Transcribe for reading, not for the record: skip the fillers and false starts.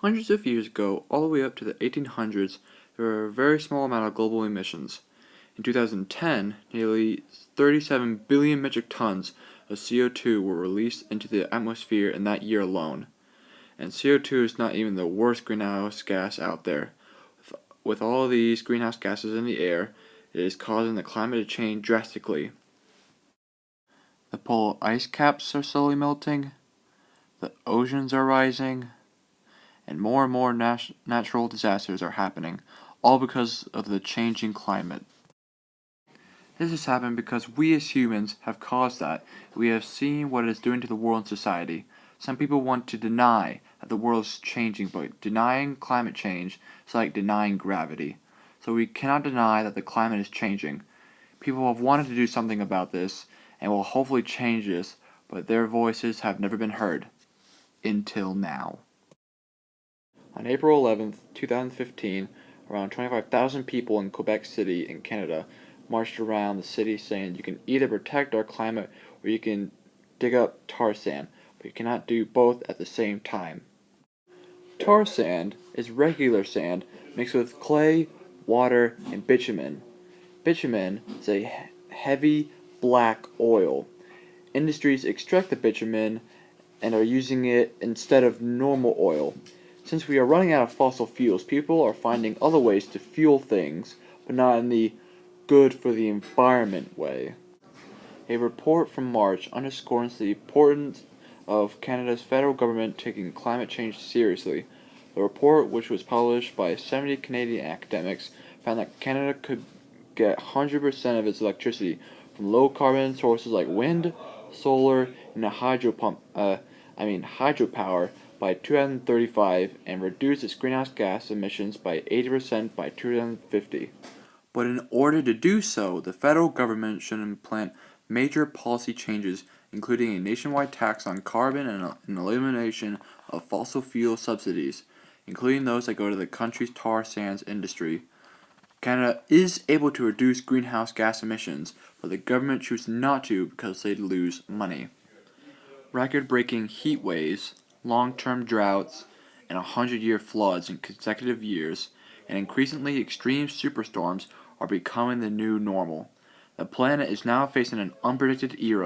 Hundreds of years ago, all the way up to the 1800s, there were a very small amount of global emissions. In 2010, nearly 37 billion metric tons of CO2 were released into the atmosphere in that year alone. And CO2 is not even the worst greenhouse gas out there. With all of these greenhouse gases in the air, it is causing the climate to change drastically. The polar ice caps are slowly melting, the oceans are rising, and more natural disasters are happening, all because of the changing climate. This has happened because we as humans have caused that. We have seen what it is doing to the world and society. Some people want to deny that the world is changing, but denying climate change is like denying gravity. So we cannot deny that the climate is changing. People have wanted to do something about this, and will hopefully change this, but their voices have never been heard. Until now. On April 11th, 2015, around 25,000 people in Quebec City in Canada marched around the city saying you can either protect our climate or you can dig up tar sand, but you cannot do both at the same time. Tar sand is regular sand mixed with clay, water, and bitumen. Bitumen is a heavy black oil. Industries extract the bitumen and are using it instead of normal oil. Since we are running out of fossil fuels, people are finding other ways to fuel things, but not in the good for the environment way. A report from March underscores the importance of Canada's federal government taking climate change seriously. The report, which was published by 70 Canadian academics, found that Canada could get 100% of its electricity from low-carbon sources like wind, solar, and hydropower by 2035 and reduce its greenhouse gas emissions by 80% by 2050. But in order to do so, the federal government should implement major policy changes, including a nationwide tax on carbon and an elimination of fossil fuel subsidies, including those that go to the country's tar sands industry. Canada is able to reduce greenhouse gas emissions, but the government chooses not to because they lose money. Record-breaking heat waves, long-term droughts, and 100-year floods in consecutive years, and increasingly extreme superstorms are becoming the new normal. The planet is now facing an unpredicted era